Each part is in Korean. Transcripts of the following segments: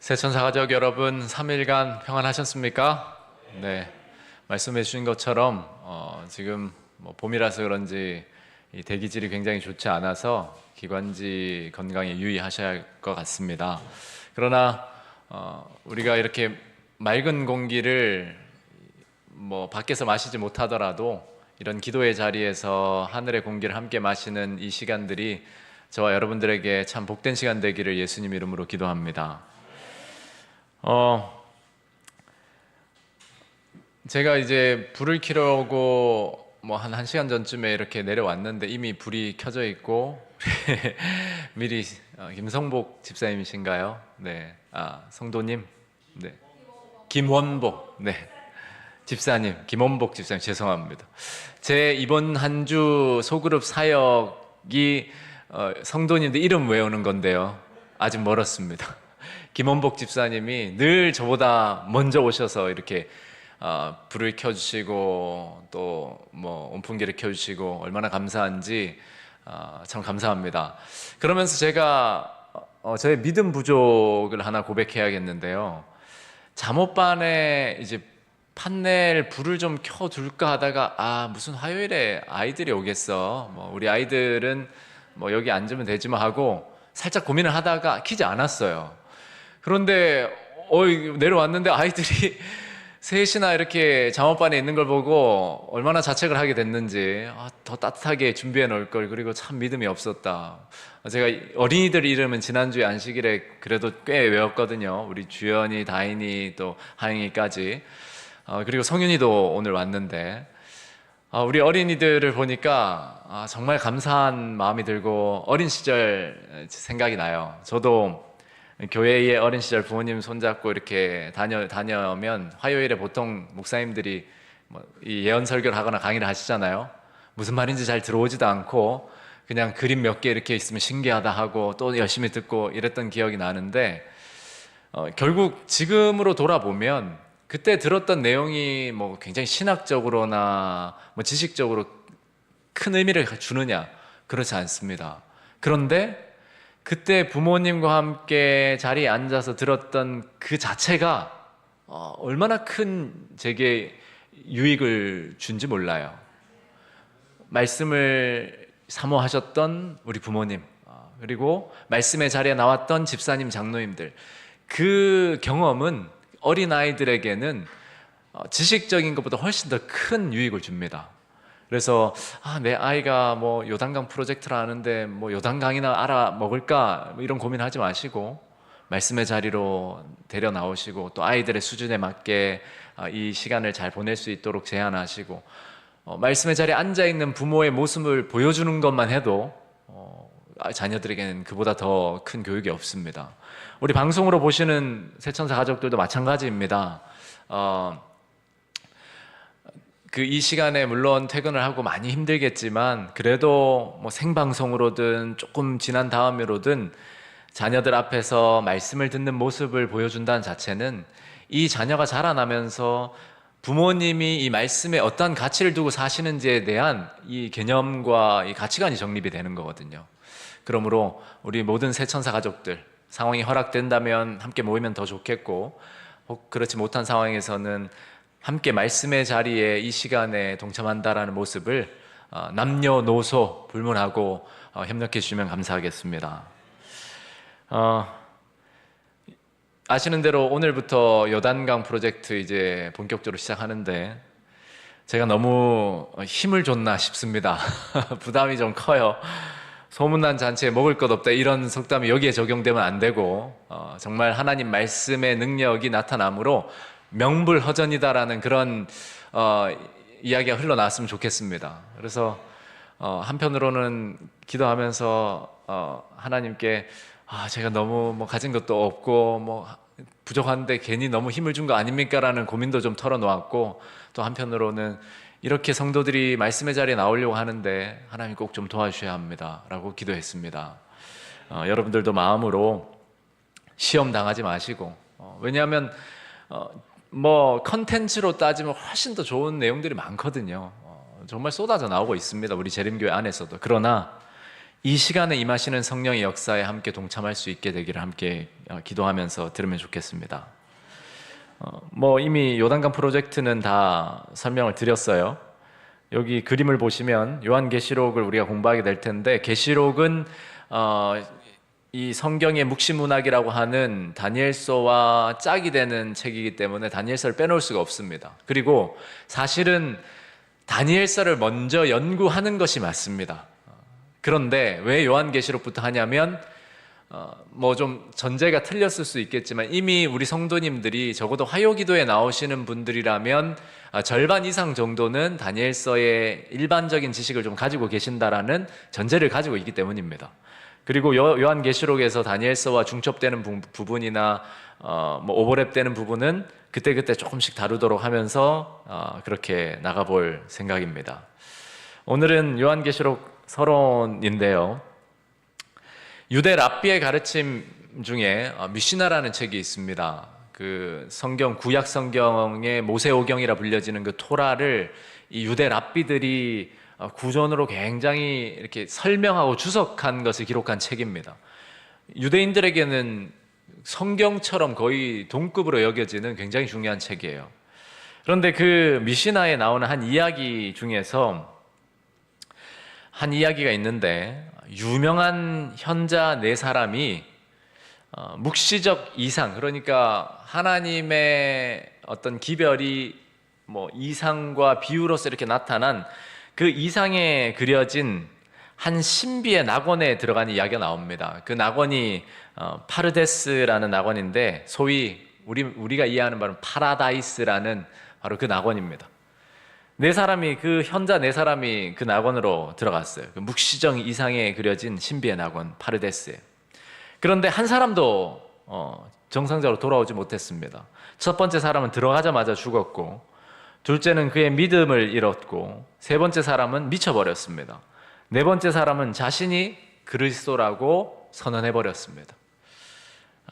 새천사가족 여러분, 3일간 평안하셨습니까? 네, 말씀해 주신 것처럼 지금 봄이라서 그런지 이 대기질이 굉장히 좋지 않아서 기관지 건강에 유의하셔야 할 것 같습니다. 그러나 우리가 이렇게 맑은 공기를 밖에서 마시지 못하더라도 이런 기도의 자리에서 하늘의 공기를 함께 마시는 이 시간들이 저와 여러분들에게 참 복된 시간 되기를 예수님 이름으로 기도합니다. 제가 이제 불을 켜려고 한 1시간 전쯤에 이렇게 내려왔는데 이미 불이 켜져 있고 미리 김성복 집사님이신가요? 네, 성도님, 네, 김원복, 네, 집사님, 김원복 집사님 죄송합니다. 제 이번 한 주 소그룹 사역이 성도님들 이름 외우는 건데요, 아직 멀었습니다. 김원복 집사님이 늘 저보다 먼저 오셔서 이렇게 불을 켜주시고 또 온풍기를 켜주시고 얼마나 감사한지 참 감사합니다. 그러면서 제가 저의 믿음 부족을 하나 고백해야겠는데요. 잠옷반에 이제 판넬 불을 좀 켜둘까 하다가 무슨 화요일에 아이들이 오겠어, 우리 아이들은 여기 앉으면 되지만 하고 살짝 고민을 하다가 켜지 않았어요. 그런데 내려왔는데 아이들이 셋이나 이렇게 잠옷반에 있는 걸 보고 얼마나 자책을 하게 됐는지, 더 따뜻하게 준비해 놓을 걸, 그리고 참 믿음이 없었다. 제가 어린이들 이름은 지난주에 안식일에 그래도 꽤 외웠거든요. 우리 주연이, 다인이, 또 하영이까지, 그리고 성윤이도 오늘 왔는데 우리 어린이들을 보니까 정말 감사한 마음이 들고 어린 시절 생각이 나요. 저도 교회에 어린 시절 부모님 손잡고 이렇게 다녀면 화요일에 보통 목사님들이 이 예언 설교를 하거나 강의를 하시잖아요. 무슨 말인지 잘 들어오지도 않고 그냥 그림 몇 개 이렇게 있으면 신기하다 하고 또 열심히 듣고 이랬던 기억이 나는데, 결국 지금으로 돌아보면 그때 들었던 내용이 굉장히 신학적으로나 지식적으로 큰 의미를 주느냐, 그렇지 않습니다. 그런데 그때 부모님과 함께 자리에 앉아서 들었던 그 자체가 얼마나 큰 제게 유익을 준지 몰라요. 말씀을 사모하셨던 우리 부모님, 그리고 말씀의 자리에 나왔던 집사님, 장로님들, 그 경험은 어린아이들에게는 지식적인 것보다 훨씬 더 큰 유익을 줍니다. 그래서 내 아이가 요단강 프로젝트를 하는데 요단강이나 알아 먹을까, 이런 고민하지 마시고 말씀의 자리로 데려 나오시고 또 아이들의 수준에 맞게 이 시간을 잘 보낼 수 있도록 제안하시고, 말씀의 자리에 앉아 있는 부모의 모습을 보여주는 것만 해도 자녀들에게는 그보다 더 큰 교육이 없습니다. 우리 방송으로 보시는 새천사 가족들도 마찬가지입니다. 이 시간에 물론 퇴근을 하고 많이 힘들겠지만 그래도 생방송으로든 조금 지난 다음으로든 자녀들 앞에서 말씀을 듣는 모습을 보여준다는 자체는 이 자녀가 자라나면서 부모님이 이 말씀에 어떤 가치를 두고 사시는지에 대한 이 개념과 이 가치관이 정립이 되는 거거든요. 그러므로 우리 모든 새천사 가족들, 상황이 허락된다면 함께 모이면 더 좋겠고, 혹 그렇지 못한 상황에서는 함께 말씀의 자리에 이 시간에 동참한다라는 모습을 남녀노소 불문하고 협력해 주시면 감사하겠습니다. 아시는 대로 오늘부터 요단강 프로젝트 이제 본격적으로 시작하는데 제가 너무 힘을 줬나 싶습니다. 부담이 좀 커요. 소문난 잔치에 먹을 것 없다, 이런 속담이 여기에 적용되면 안 되고 정말 하나님 말씀의 능력이 나타나므로 명불허전이다라는 그런 이야기가 흘러나왔으면 좋겠습니다. 그래서 한편으로는 기도하면서 하나님께 제가 너무 가진 것도 없고 부족한데 괜히 너무 힘을 준 거 아닙니까? 라는 고민도 좀 털어놓았고, 또 한편으로는 이렇게 성도들이 말씀의 자리에 나오려고 하는데 하나님 꼭 좀 도와주셔야 합니다 라고 기도했습니다. 여러분들도 마음으로 시험 당하지 마시고, 왜냐하면 컨텐츠로 따지면 훨씬 더 좋은 내용들이 많거든요. 정말 쏟아져 나오고 있습니다, 우리 재림교회 안에서도. 그러나 이 시간에 임하시는 성령의 역사에 함께 동참할 수 있게 되기를 함께 기도하면서 들으면 좋겠습니다. 이미 요단강 프로젝트는 다 설명을 드렸어요. 여기 그림을 보시면 요한계시록을 우리가 공부하게 될 텐데, 계시록은 이 성경의 묵시문학이라고 하는 다니엘서와 짝이 되는 책이기 때문에 다니엘서를 빼놓을 수가 없습니다. 그리고 사실은 다니엘서를 먼저 연구하는 것이 맞습니다. 그런데 왜 요한계시록부터 하냐면 좀 전제가 틀렸을 수 있겠지만 이미 우리 성도님들이 적어도 화요기도에 나오시는 분들이라면 절반 이상 정도는 다니엘서의 일반적인 지식을 좀 가지고 계신다라는 전제를 가지고 있기 때문입니다. 그리고 요한계시록에서 다니엘서와 중첩되는 부분이나 오버랩되는 부분은 그때그때 조금씩 다루도록 하면서 그렇게 나가볼 생각입니다. 오늘은 요한계시록 서론인데요. 유대 랍비의 가르침 중에 미시나라는 책이 있습니다. 그 성경, 구약 성경의 모세오경이라 불려지는 그 토라를 이 유대 랍비들이 구전으로 굉장히 이렇게 설명하고 주석한 것을 기록한 책입니다. 유대인들에게는 성경처럼 거의 동급으로 여겨지는 굉장히 중요한 책이에요. 그런데 그 미시나에 나오는 한 이야기 중에서 한 이야기가 있는데, 유명한 현자 네 사람이 묵시적 이상, 그러니까 하나님의 어떤 기별이 이상과 비유로서 이렇게 나타난 그 이상에 그려진 한 신비의 낙원에 들어가는 이야기가 나옵니다. 그 낙원이 파르데스라는 낙원인데, 소위 우리가 이해하는 바로 파라다이스라는 바로 그 낙원입니다. 현자 네 사람이 그 낙원으로 들어갔어요. 그 묵시적 이상에 그려진 신비의 낙원 파르데스에. 그런데 한 사람도 정상적으로 돌아오지 못했습니다. 첫 번째 사람은 들어가자마자 죽었고, 둘째는 그의 믿음을 잃었고, 세 번째 사람은 미쳐버렸습니다. 네 번째 사람은 자신이 그리스도라고 선언해버렸습니다.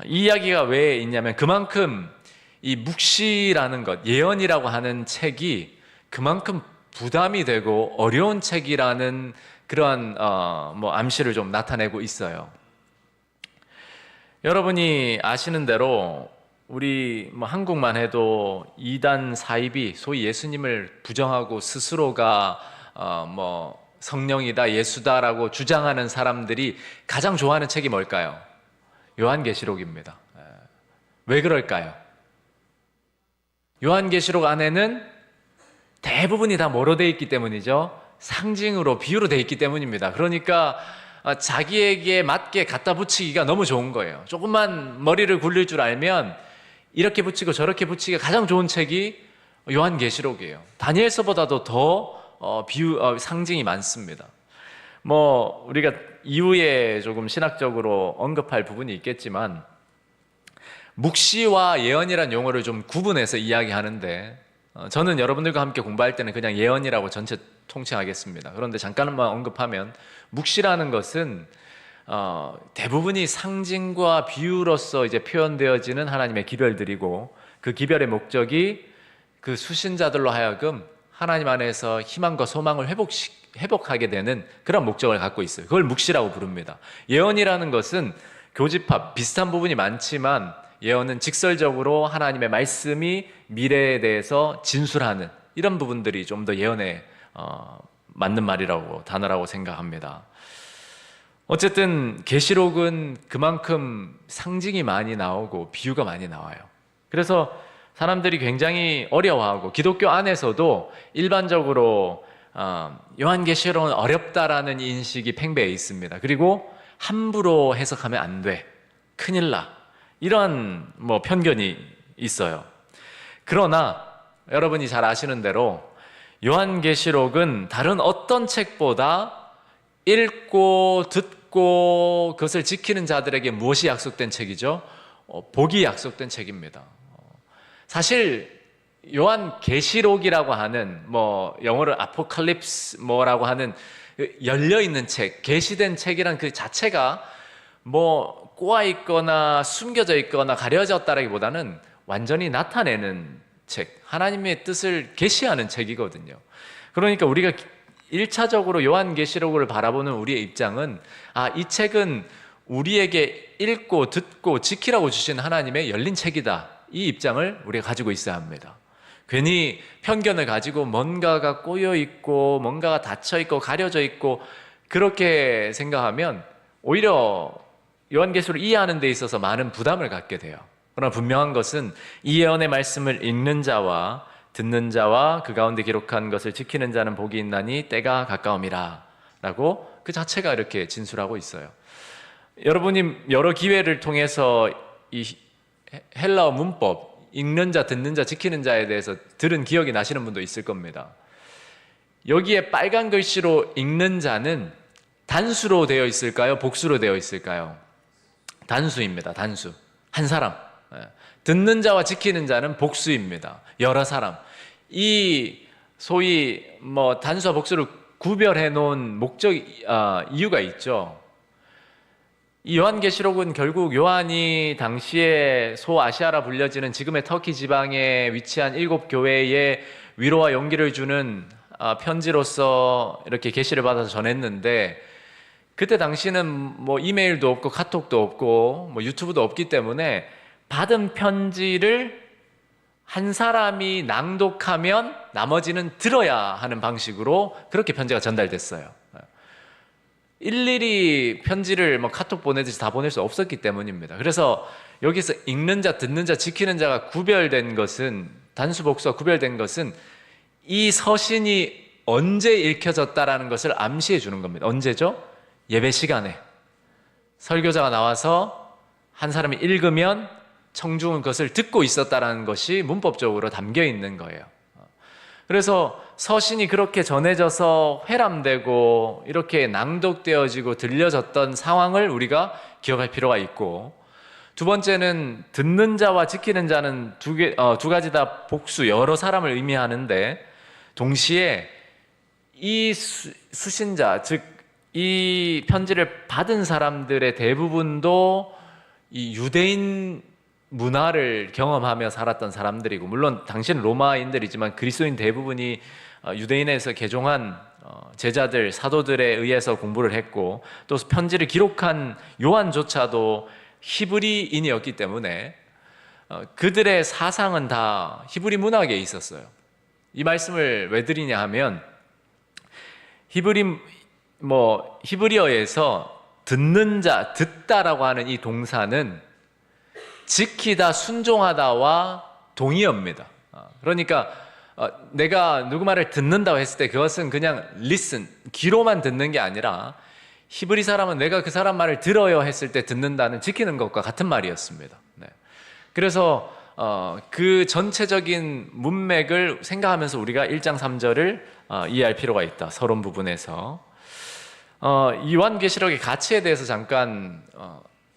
이 이야기가 왜 있냐면, 그만큼 이 묵시라는 것, 예언이라고 하는 책이 그만큼 부담이 되고 어려운 책이라는 그러한 암시를 좀 나타내고 있어요. 여러분이 아시는 대로 우리 한국만 해도 이단 사입이 소위 예수님을 부정하고 스스로가 성령이다, 예수다라고 주장하는 사람들이 가장 좋아하는 책이 뭘까요? 요한계시록입니다. 왜 그럴까요? 요한계시록 안에는 대부분이 다 뭐로 되어 있기 때문이죠? 상징으로, 비유로 되어 있기 때문입니다. 그러니까 자기에게 맞게 갖다 붙이기가 너무 좋은 거예요. 조금만 머리를 굴릴 줄 알면 이렇게 붙이고 저렇게 붙이기가 가장 좋은 책이 요한계시록이에요. 다니엘서보다도 더 상징이 많습니다. 우리가 이후에 조금 신학적으로 언급할 부분이 있겠지만, 묵시와 예언이라는 용어를 좀 구분해서 이야기하는데, 저는 여러분들과 함께 공부할 때는 그냥 예언이라고 전체 통칭하겠습니다. 그런데 잠깐만 언급하면, 묵시라는 것은 대부분이 상징과 비유로서 이제 표현되어지는 하나님의 기별들이고, 그 기별의 목적이 그 수신자들로 하여금 하나님 안에서 희망과 소망을 회복하게 되는 그런 목적을 갖고 있어요. 그걸 묵시라고 부릅니다. 예언이라는 것은 교집합, 비슷한 부분이 많지만 예언은 직설적으로 하나님의 말씀이 미래에 대해서 진술하는 이런 부분들이 좀 더 예언에 맞는 단어라고 생각합니다. 어쨌든 계시록은 그만큼 상징이 많이 나오고 비유가 많이 나와요. 그래서 사람들이 굉장히 어려워하고, 기독교 안에서도 일반적으로 요한계시록은 어렵다라는 인식이 팽배해 있습니다. 그리고 함부로 해석하면 안 돼, 큰일 나, 이런 편견이 있어요. 그러나 여러분이 잘 아시는 대로 요한계시록은 다른 어떤 책보다 읽고 듣고 그것을 지키는 자들에게 무엇이 약속된 책이죠? 복이 약속된 책입니다. 사실 요한계시록이라고 하는 영어로 아포칼립스 뭐라고 하는 열려있는 책, 계시된 책이란 그 자체가 꼬아 있거나 숨겨져 있거나 가려졌다라기보다는 완전히 나타내는 책, 하나님의 뜻을 계시하는 책이거든요. 그러니까 우리가 1차적으로 요한계시록을 바라보는 우리의 입장은 이 책은 우리에게 읽고 듣고 지키라고 주신 하나님의 열린 책이다. 이 입장을 우리가 가지고 있어야 합니다. 괜히 편견을 가지고 뭔가가 꼬여 있고 뭔가가 닫혀 있고 가려져 있고 그렇게 생각하면 오히려 요한계시록을 이해하는 데 있어서 많은 부담을 갖게 돼요. 그러나 분명한 것은 이 예언의 말씀을 읽는 자와 듣는 자와 그 가운데 기록한 것을 지키는 자는 복이 있나니 때가 가까움이라 라고 그 자체가 이렇게 진술하고 있어요. 여러분이 여러 기회를 통해서 이 헬라어 문법, 읽는 자, 듣는 자, 지키는 자에 대해서 들은 기억이 나시는 분도 있을 겁니다. 여기에 빨간 글씨로 읽는 자는 단수로 되어 있을까요? 복수로 되어 있을까요? 단수입니다. 단수. 한 사람. 듣는 자와 지키는 자는 복수입니다. 여러 사람. 이 소위 단수와 복수를 구별해 놓은 이유가 있죠. 이 요한계시록은 결국 요한이 당시에 소아시아라 불려지는 지금의 터키 지방에 위치한 7교회에 위로와 용기를 주는 편지로서 이렇게 계시를 받아서 전했는데, 그때 당시는 이메일도 없고 카톡도 없고 유튜브도 없기 때문에 받은 편지를 한 사람이 낭독하면 나머지는 들어야 하는 방식으로 그렇게 편지가 전달됐어요. 일일이 편지를 카톡 보내듯이 다 보낼 수 없었기 때문입니다. 그래서 여기서 읽는 자, 듣는 자, 지키는 자가 구별된 것은, 단수 복수가 구별된 것은 이 서신이 언제 읽혀졌다라는 것을 암시해 주는 겁니다. 언제죠? 예배 시간에 설교자가 나와서 한 사람이 읽으면 청중은 그것을 듣고 있었다라는 것이 문법적으로 담겨 있는 거예요. 그래서 서신이 그렇게 전해져서 회람되고 이렇게 낭독되어지고 들려졌던 상황을 우리가 기억할 필요가 있고, 두 번째는 듣는 자와 지키는 자는 두 가지 다 복수, 여러 사람을 의미하는데, 동시에 이 수신자, 즉 이 편지를 받은 사람들의 대부분도 이 유대인 문화를 경험하며 살았던 사람들이고, 물론 당시는 로마인들이지만 그리스도인 대부분이 유대인에서 개종한 제자들, 사도들에 의해서 공부를 했고, 또 편지를 기록한 요한조차도 히브리인이었기 때문에 그들의 사상은 다 히브리 문학에 있었어요. 이 말씀을 왜 드리냐 하면, 히브리어에서 듣는 자, 듣다라고 하는 이 동사는 지키다, 순종하다와 동의어입니다. 그러니까 내가 누구 말을 듣는다고 했을 때 그것은 그냥 listen, 귀로만 듣는 게 아니라, 히브리 사람은 내가 그 사람 말을 들어요 했을 때 듣는다는, 지키는 것과 같은 말이었습니다. 네. 그래서 그 전체적인 문맥을 생각하면서 우리가 1장 3절을 이해할 필요가 있다. 서론 부분에서 요한계시록의 가치에 대해서 잠깐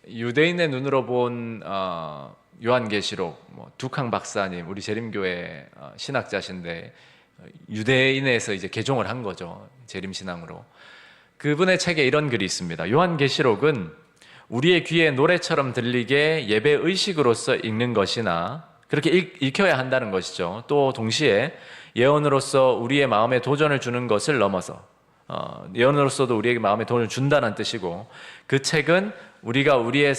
유대인의 눈으로 본 요한계시록, 두캉 박사님, 우리 재림교회 신학자신데 유대인에서 이제 개종을 한 거죠. 재림신앙으로. 그분의 책에 이런 글이 있습니다. 요한계시록은 우리의 귀에 노래처럼 들리게 예배 의식으로서 읽는 것이나 그렇게 읽혀야 한다는 것이죠. 또 동시에 예언으로서 우리의 마음에 도전을 주는 것을 넘어서 예언으로서도 우리에게 마음에 도전을 준다는 뜻이고, 그 책은 우리가 우리의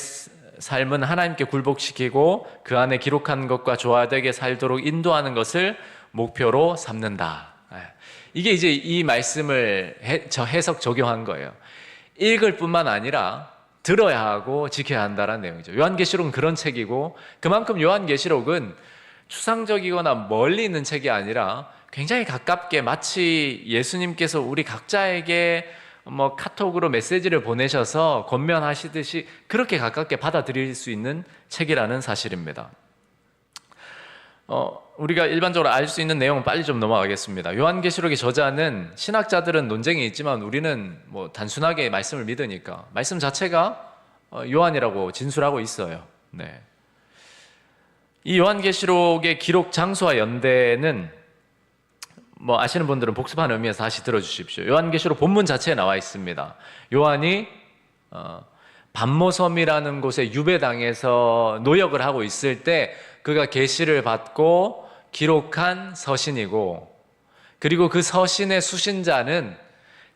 삶은 하나님께 굴복시키고 그 안에 기록한 것과 조화되게 살도록 인도하는 것을 목표로 삼는다. 이게 이제 이 말씀을 해석 적용한 거예요. 읽을 뿐만 아니라 들어야 하고 지켜야 한다는 내용이죠. 요한계시록은 그런 책이고, 그만큼 요한계시록은 추상적이거나 멀리 있는 책이 아니라 굉장히 가깝게, 마치 예수님께서 우리 각자에게 카톡으로 메시지를 보내셔서 권면하시듯이 그렇게 가깝게 받아들일 수 있는 책이라는 사실입니다. 우리가 일반적으로 알 수 있는 내용은 빨리 좀 넘어가겠습니다. 요한계시록의 저자는, 신학자들은 논쟁이 있지만 우리는 단순하게 말씀을 믿으니까 말씀 자체가 요한이라고 진술하고 있어요. 네. 이 요한계시록의 기록 장소와 연대는 아시는 분들은 복습하는 의미에서 다시 들어주십시오. 요한계시록 본문 자체에 나와 있습니다. 요한이 반모섬이라는 곳에 유배당해서 노역을 하고 있을 때 그가 계시를 받고 기록한 서신이고, 그리고 그 서신의 수신자는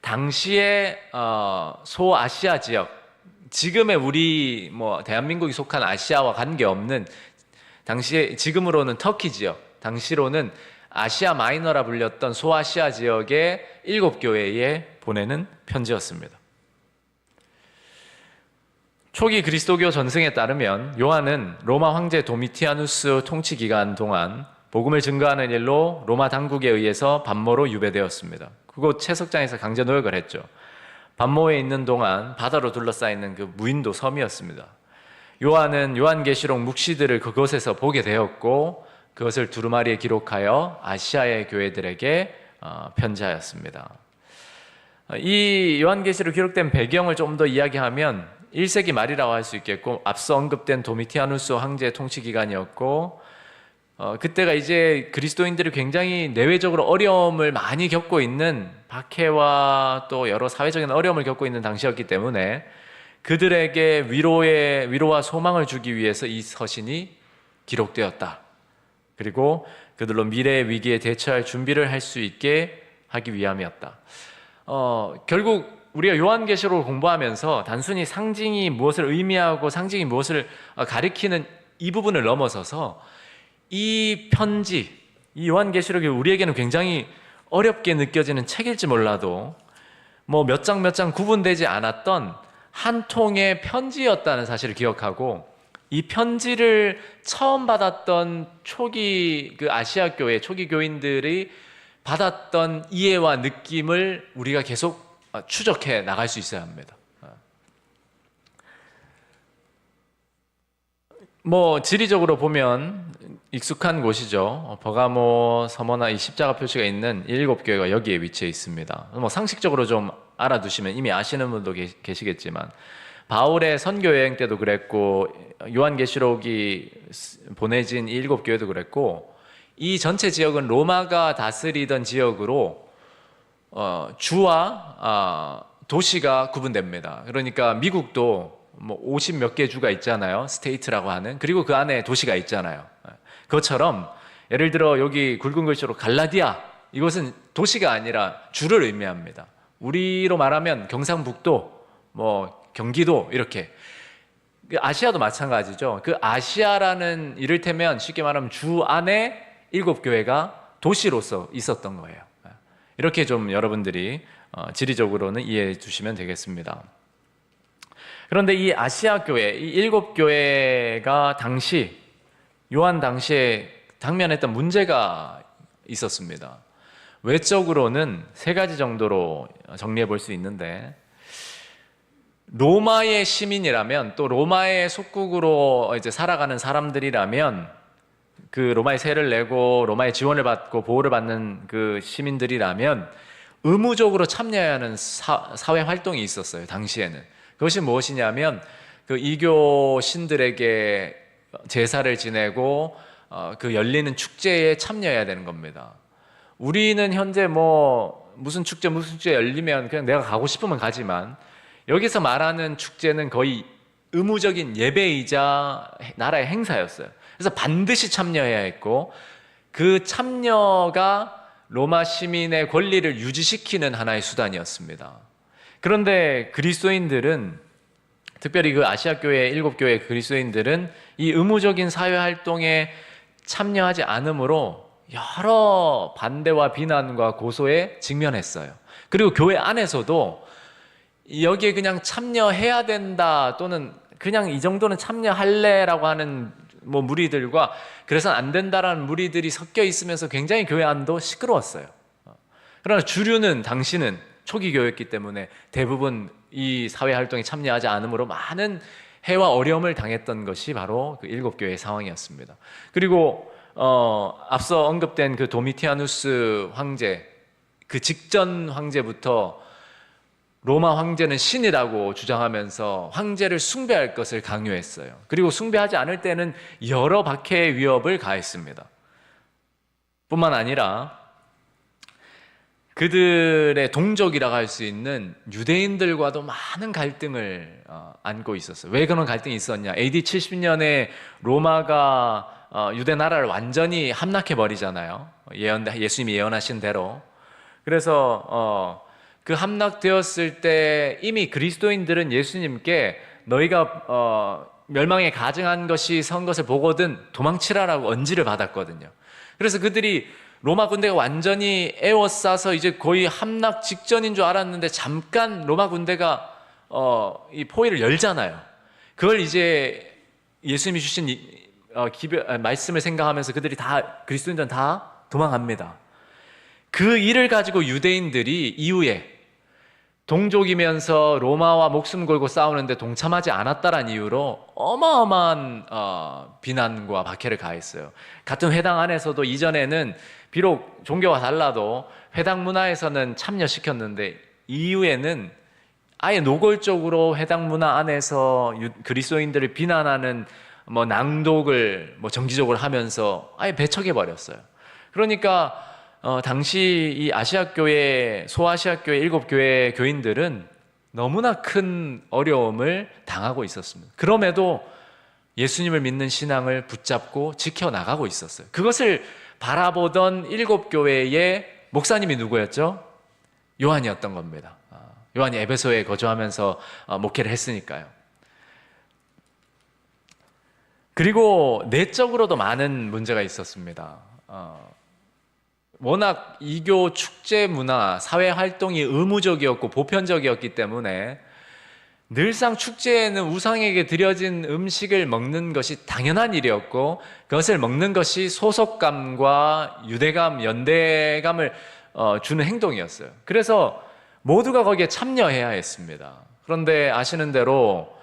당시에 소아시아 지역, 지금의 우리 대한민국이 속한 아시아와 관계없는 당시에 지금으로는 터키 지역, 당시로는 아시아 마이너라 불렸던 소아시아 지역의 7교회에 보내는 편지였습니다. 초기 그리스도교 전승에 따르면 요한은 로마 황제 도미티아누스 통치 기간 동안 복음을 증거하는 일로 로마 당국에 의해서 반모로 유배되었습니다. 그곳 채석장에서 강제 노역을 했죠. 반모에 있는 동안 바다로 둘러싸이는 그 무인도 섬이었습니다. 요한은 요한계시록 묵시들을 그곳에서 보게 되었고 그것을 두루마리에 기록하여 아시아의 교회들에게 편지하였습니다. 이 요한계시록 기록된 배경을 좀 더 이야기하면 1세기 말이라고 할 수 있겠고, 앞서 언급된 도미티아누스 황제의 통치 기간이었고, 그때가 이제 그리스도인들이 굉장히 내외적으로 어려움을 많이 겪고 있는, 박해와 또 여러 사회적인 어려움을 겪고 있는 당시였기 때문에 그들에게 위로와 소망을 주기 위해서 이 서신이 기록되었다. 그리고 그들로 미래의 위기에 대처할 준비를 할 수 있게 하기 위함이었다. 결국 우리가 요한계시록을 공부하면서 단순히 상징이 무엇을 의미하고 상징이 무엇을 가리키는 이 부분을 넘어서서 이 편지, 이 요한계시록이 우리에게는 굉장히 어렵게 느껴지는 책일지 몰라도 몇 장 구분되지 않았던 한 통의 편지였다는 사실을 기억하고, 이 편지를 처음 받았던 초기 그 아시아 교회, 초기 교인들이 받았던 이해와 느낌을 우리가 계속 추적해 나갈 수 있어야 합니다. 지리적으로 보면 익숙한 곳이죠. 버가모, 서머나 이 십자가 표시가 있는 7교회가 여기에 위치해 있습니다. 상식적으로 좀 알아두시면 이미 아시는 분도 계시겠지만, 바울의 선교 여행 때도 그랬고, 요한계시록이 보내진 7교회도 그랬고, 이 전체 지역은 로마가 다스리던 지역으로 주와 도시가 구분됩니다. 그러니까 미국도 50 몇 개 주가 있잖아요. 스테이트라고 하는. 그리고 그 안에 도시가 있잖아요. 그것처럼 예를 들어 여기 굵은 글씨로 갈라디아, 이것은 도시가 아니라 주를 의미합니다. 우리로 말하면 경상북도, 경기도, 이렇게. 아시아도 마찬가지죠. 그 아시아라는, 이를테면 쉽게 말하면 주 안에 7교회가 도시로서 있었던 거예요. 이렇게 좀 여러분들이 지리적으로는 이해해 주시면 되겠습니다. 그런데 이 아시아 교회, 이 7교회가 요한 당시에 당면했던 문제가 있었습니다. 외적으로는 3가지 정도로 정리해 볼 수 있는데, 로마의 시민이라면, 또 로마의 속국으로 이제 살아가는 사람들이라면, 그 로마의 세를 내고 로마의 지원을 받고 보호를 받는 그 시민들이라면 의무적으로 참여해야 하는 사회 활동이 있었어요. 당시에는. 그것이 무엇이냐면 그 이교 신들에게 제사를 지내고 그 열리는 축제에 참여해야 되는 겁니다. 우리는 현재 무슨 축제 열리면 그냥 내가 가고 싶으면 가지만, 여기서 말하는 축제는 거의 의무적인 예배이자 나라의 행사였어요. 그래서 반드시 참여해야 했고, 그 참여가 로마 시민의 권리를 유지시키는 하나의 수단이었습니다. 그런데 그리스도인들은, 특별히 그 아시아 교회 7교회 그리스도인들은 이 의무적인 사회 활동에 참여하지 않으므로 여러 반대와 비난과 고소에 직면했어요. 그리고 교회 안에서도 여기에 그냥 참여해야 된다, 또는 그냥 이 정도는 참여할래라고 하는 무리들과 그래서는 안 된다라는 무리들이 섞여 있으면서 굉장히 교회 안도 시끄러웠어요. 그러나 주류는, 당시는 초기 교회였기 때문에 대부분 이 사회 활동에 참여하지 않으므로 많은 해와 어려움을 당했던 것이 바로 그 7교회의 상황이었습니다. 그리고 앞서 언급된 그 도미티아누스 황제, 그 직전 황제부터 로마 황제는 신이라고 주장하면서 황제를 숭배할 것을 강요했어요. 그리고 숭배하지 않을 때는 여러 박해의 위협을 가했습니다. 뿐만 아니라 그들의 동족이라고 할 수 있는 유대인들과도 많은 갈등을 안고 있었어요. 왜 그런 갈등이 있었냐? AD 70년에 로마가 유대 나라를 완전히 함락해 버리잖아요. 예수님이 예언하신 대로. 그래서 그 함락되었을 때 이미 그리스도인들은 예수님께 너희가 멸망에 가증한 것이 선 것을 보거든 도망치라라고 언지를 받았거든요. 그래서 그들이 로마 군대가 완전히 에워싸서 이제 거의 함락 직전인 줄 알았는데 잠깐 로마 군대가 이 포위를 열잖아요. 그걸 이제 예수님이 주신 말씀을 생각하면서 그들이 다 그리스도인들은 다 도망합니다. 그 일을 가지고 유대인들이 이후에 동족이면서 로마와 목숨 걸고 싸우는데 동참하지 않았다라는 이유로 어마어마한 비난과 박해를 가했어요. 같은 회당 안에서도 이전에는 비록 종교가 달라도 회당 문화에서는 참여시켰는데 이후에는 아예 노골적으로 회당 문화 안에서 그리스도인들을 비난하는 낭독을 정기적으로 하면서 아예 배척해 버렸어요. 그러니까 당시 이 아시아 교회, 소아시아 교회 7교회 교인들은 너무나 큰 어려움을 당하고 있었습니다. 그럼에도 예수님을 믿는 신앙을 붙잡고 지켜나가고 있었어요. 그것을 바라보던 7교회의 목사님이 누구였죠? 요한이었던 겁니다. 요한이 에베소에 거주하면서 목회를 했으니까요. 그리고 내적으로도 많은 문제가 있었습니다. 워낙 이교 축제 문화, 사회 활동이 의무적이었고 보편적이었기 때문에 늘상 축제에는 우상에게 드려진 음식을 먹는 것이 당연한 일이었고 그것을 먹는 것이 소속감과 유대감, 연대감을 주는 행동이었어요. 그래서 모두가 거기에 참여해야 했습니다. 그런데 아시는 대로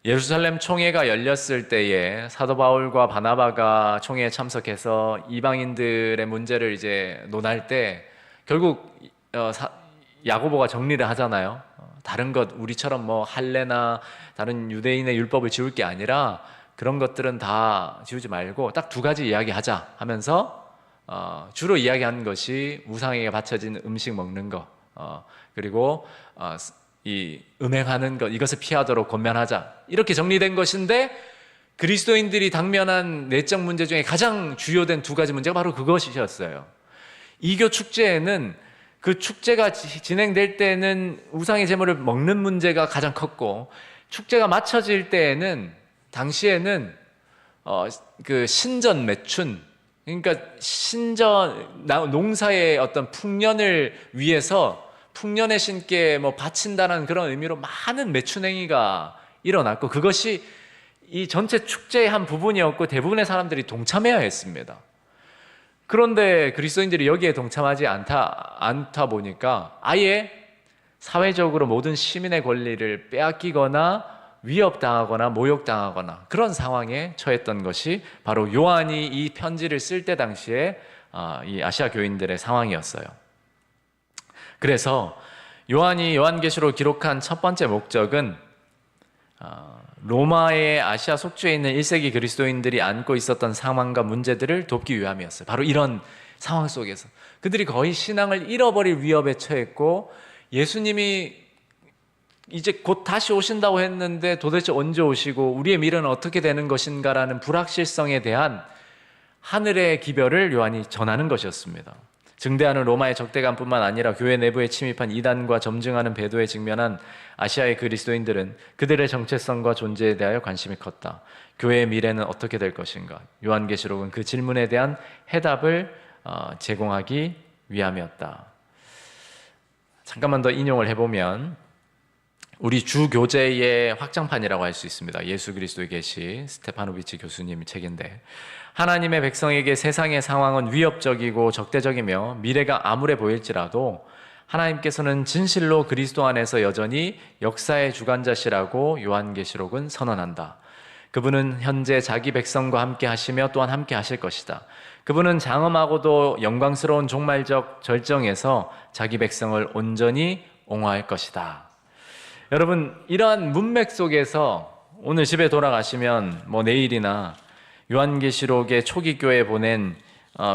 예루살렘 총회가 열렸을 때에 사도 바울과 바나바가 총회에 참석해서 이방인들의 문제를 이제 논할 때 결국 야고보가 정리를 하잖아요. 다른 것 우리처럼 할례나 다른 유대인의 율법을 지울 게 아니라 그런 것들은 다 지우지 말고 딱 2가지 이야기하자 하면서 주로 이야기하는 것이 우상에게 바쳐진 음식 먹는 것 그리고 이 음행하는 것 이것을 피하도록 권면하자 이렇게 정리된 것인데 그리스도인들이 당면한 내적 문제 중에 가장 주요된 2가지 문제가 바로 그것이었어요. 이교 축제에는 그 축제가 진행될 때는 우상의 제물을 먹는 문제가 가장 컸고 축제가 마쳐질 때에는 당시에는 그 신전 매춘 그러니까 농사의 어떤 풍년을 위해서 풍년의 신께 바친다는 그런 의미로 많은 매춘행위가 일어났고 그것이 이 전체 축제의 한 부분이었고 대부분의 사람들이 동참해야 했습니다. 그런데 그리스도인들이 여기에 동참하지 않다 보니까 아예 사회적으로 모든 시민의 권리를 빼앗기거나 위협당하거나 모욕당하거나 그런 상황에 처했던 것이 바로 요한이 이 편지를 쓸 때 당시에 이 아시아 교인들의 상황이었어요. 그래서 요한이 요한계시록을 기록한 첫 번째 목적은 로마의 아시아 속주에 있는 1세기 그리스도인들이 안고 있었던 상황과 문제들을 돕기 위함이었어요. 바로 이런 상황 속에서 그들이 거의 신앙을 잃어버릴 위협에 처했고 예수님이 이제 곧 다시 오신다고 했는데 도대체 언제 오시고 우리의 미래는 어떻게 되는 것인가라는 불확실성에 대한 하늘의 기별을 요한이 전하는 것이었습니다. 증대하는 로마의 적대감뿐만 아니라 교회 내부에 침입한 이단과 점증하는 배도에 직면한 아시아의 그리스도인들은 그들의 정체성과 존재에 대하여 관심이 컸다. 교회의 미래는 어떻게 될 것인가? 요한계시록은 그 질문에 대한 해답을 제공하기 위함이었다. 잠깐만 더 인용을 해보면 우리 주교재의 확장판이라고 할 수 있습니다. 예수 그리스도의 계시 스테파노비치 교수님 책인데 하나님의 백성에게 세상의 상황은 위협적이고 적대적이며 미래가 암울해 보일지라도 하나님께서는 진실로 그리스도 안에서 여전히 역사의 주관자시라고 요한계시록은 선언한다. 그분은 현재 자기 백성과 함께 하시며 또한 함께 하실 것이다. 그분은 장엄하고도 영광스러운 종말적 절정에서 자기 백성을 온전히 옹호할 것이다. 여러분, 이러한 문맥 속에서 오늘 집에 돌아가시면 내일이나 요한계시록의 초기 교회에 보낸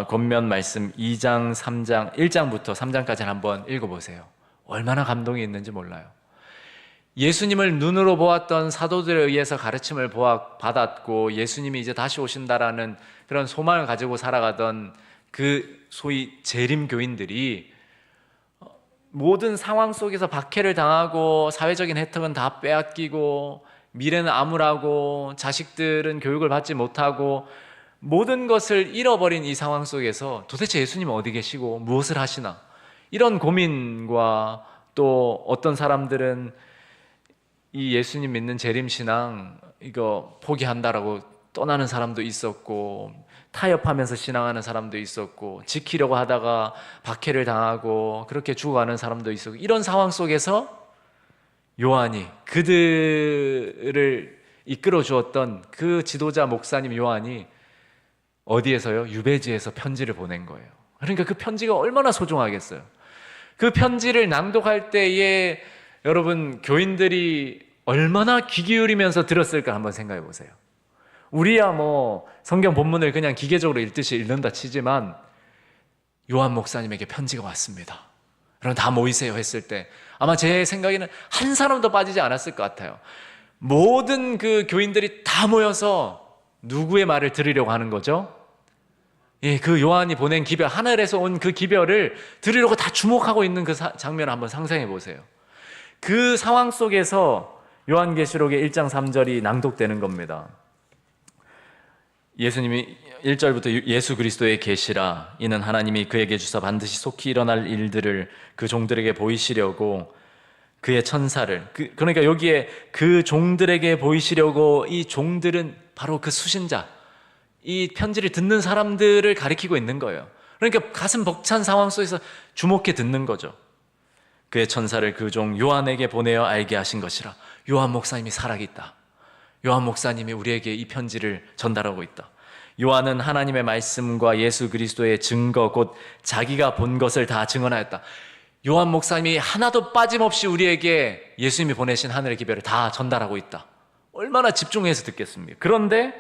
권면 말씀 2장, 3장, 1장부터 3장까지 한번 읽어보세요. 얼마나 감동이 있는지 몰라요. 예수님을 눈으로 보았던 사도들에 의해서 가르침을 받았고 예수님이 이제 다시 오신다라는 그런 소망을 가지고 살아가던 그 소위 재림 교인들이 모든 상황 속에서 박해를 당하고 사회적인 혜택은 다 빼앗기고 미래는 암울하고 자식들은 교육을 받지 못하고 모든 것을 잃어버린 이 상황 속에서 도대체 예수님은 어디 계시고 무엇을 하시나, 이런 고민과, 또 어떤 사람들은 이 예수님 믿는 재림신앙 이거 포기한다라고 떠나는 사람도 있었고, 타협하면서 신앙하는 사람도 있었고, 지키려고 하다가 박해를 당하고 그렇게 죽어가는 사람도 있었고, 이런 상황 속에서 요한이, 그들을 이끌어 주었던 그 지도자 목사님 요한이 어디에서요? 유배지에서 편지를 보낸 거예요. 그러니까 그 편지가 얼마나 소중하겠어요. 그 편지를 낭독할 때에 여러분, 교인들이 얼마나 귀 기울이면서 들었을까 한번 생각해 보세요. 우리야 뭐 성경 본문을 그냥 기계적으로 읽듯이 읽는다 치지만, 요한 목사님에게 편지가 왔습니다, 그럼 다 모이세요 했을 때 아마 제 생각에는 한 사람도 빠지지 않았을 것 같아요. 모든 그 교인들이 다 모여서 누구의 말을 들으려고 하는 거죠? 예, 그 요한이 보낸 기별, 하늘에서 온 그 기별을 들으려고 다 주목하고 있는 그 장면을 한번 상상해 보세요. 그 상황 속에서 요한계시록의 1장 3절이 낭독되는 겁니다. 예수님이 1절부터 예수 그리스도의 계시라, 이는 하나님이 그에게 주사 반드시 속히 일어날 일들을 그 종들에게 보이시려고 그의 천사를, 그러니까 여기에 그 종들에게 보이시려고, 이 종들은 바로 그 수신자, 이 편지를 듣는 사람들을 가리키고 있는 거예요. 그러니까 가슴 벅찬 상황 속에서 주목해 듣는 거죠. 그의 천사를 그 종 요한에게 보내어 알게 하신 것이라. 요한 목사님이 살아있다. 요한 목사님이 우리에게 이 편지를 전달하고 있다. 요한은 하나님의 말씀과 예수 그리스도의 증거, 곧 자기가 본 것을 다 증언하였다. 요한 목사님이 하나도 빠짐없이 우리에게 예수님이 보내신 하늘의 기별을 다 전달하고 있다. 얼마나 집중해서 듣겠습니까? 그런데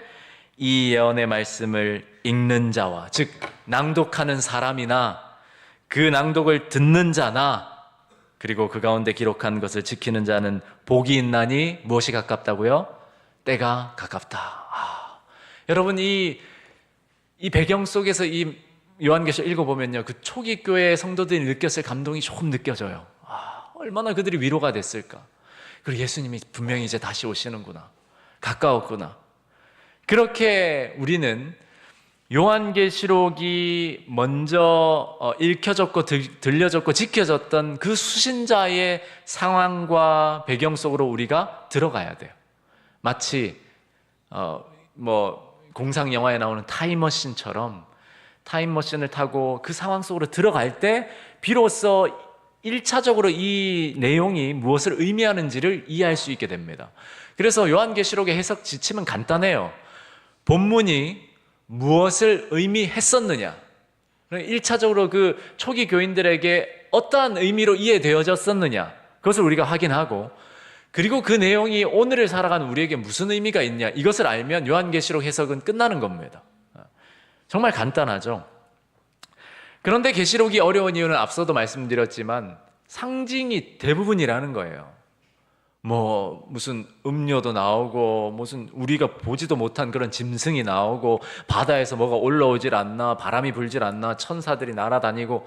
이 예언의 말씀을 읽는 자와, 즉 낭독하는 사람이나 그 낭독을 듣는 자나, 그리고 그 가운데 기록한 것을 지키는 자는 복이 있나니 무엇이 가깝다고요? 때가 가깝다. 여러분, 이 배경 속에서 이 요한계시록 읽어보면요, 그 초기 교회 성도들이 느꼈을 감동이 조금 느껴져요. 얼마나 그들이 위로가 됐을까. 그리고 예수님이 분명히 이제 다시 오시는구나, 가까웠구나. 그렇게 우리는 요한계시록이 먼저 읽혀졌고 들려졌고 지켜졌던 그 수신자의 상황과 배경 속으로 우리가 들어가야 돼요. 마치 공상 영화에 나오는 타임머신처럼 타임머신을 타고 그 상황 속으로 들어갈 때 비로소 1차적으로 이 내용이 무엇을 의미하는지를 이해할 수 있게 됩니다. 그래서 요한계시록의 해석 지침은 간단해요. 본문이 무엇을 의미했었느냐, 1차적으로 그 초기 교인들에게 어떠한 의미로 이해되어졌었느냐, 그것을 우리가 확인하고, 그리고 그 내용이 오늘을 살아가는 우리에게 무슨 의미가 있냐, 이것을 알면 요한계시록 해석은 끝나는 겁니다. 정말 간단하죠. 그런데 계시록이 어려운 이유는 앞서도 말씀드렸지만 상징이 대부분이라는 거예요. 무슨 음료도 나오고, 무슨 우리가 보지도 못한 그런 짐승이 나오고, 바다에서 뭐가 올라오질 않나, 바람이 불질 않나, 천사들이 날아다니고,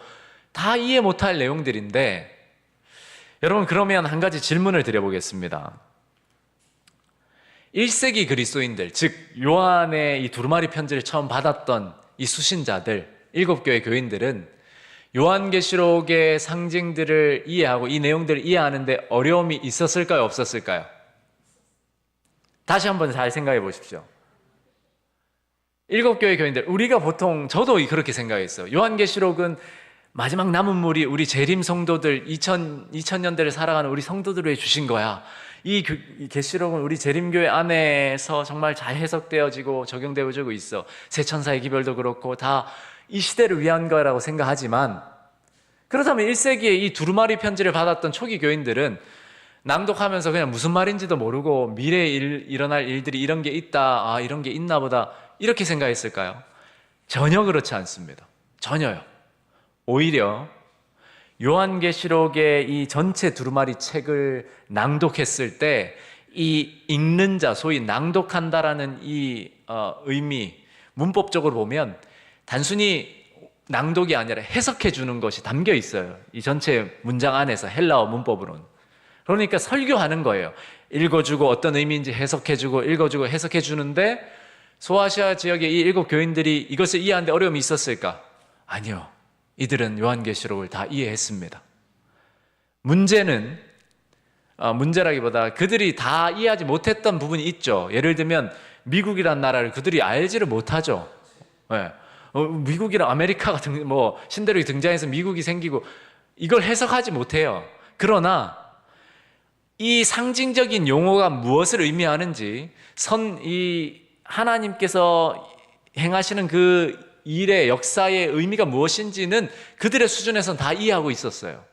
다 이해 못할 내용들인데, 여러분, 그러면 한 가지 질문을 드려보겠습니다. 1세기 그리스도인들, 즉 요한의 이 두루마리 편지를 처음 받았던 이 수신자들, 7교회 교인들은 요한계시록의 상징들을 이해하고 이 내용들을 이해하는데 어려움이 있었을까요? 없었을까요? 다시 한번 잘 생각해 보십시오. 7교회 교인들, 우리가 보통, 저도 그렇게 생각했어요. 요한계시록은 마지막 남은 무리, 우리 재림 성도들, 2000년대를 살아가는 우리 성도들을 위해 주신 거야. 이 계시록은 우리 재림교회 안에서 정말 잘 해석되어지고 적용되어지고 있어. 새 천사의 기별도 그렇고 다 이 시대를 위한 거라고 생각하지만, 그렇다면 1세기에 이 두루마리 편지를 받았던 초기 교인들은 낭독하면서 그냥 무슨 말인지도 모르고 미래에 일어날 일들이 이런 게 있다, 이런 게 있나 보다, 이렇게 생각했을까요? 전혀 그렇지 않습니다. 전혀요. 오히려 요한계시록의 이 전체 두루마리 책을 낭독했을 때 이 읽는 자, 소위 낭독한다라는 이 의미, 문법적으로 보면 단순히 낭독이 아니라 해석해 주는 것이 담겨 있어요. 이 전체 문장 안에서 헬라어 문법으로는. 그러니까 설교하는 거예요. 읽어주고 어떤 의미인지 해석해주고 읽어주고 해석해주는데 소아시아 지역의 이 7교인들이 이것을 이해하는데 어려움이 있었을까? 아니요. 이들은 요한계시록을 다 이해했습니다. 문제라기보다 그들이 다 이해하지 못했던 부분이 있죠. 예를 들면 미국이란 나라를 그들이 알지를 못하죠. 네. 미국이랑 아메리카가 신대륙이 등장해서 미국이 생기고 이걸 해석하지 못해요. 그러나 이 상징적인 용어가 무엇을 의미하는지 이 하나님께서 행하시는 그 일의 역사의 의미가 무엇인지는 그들의 수준에서는 다 이해하고 있었어요.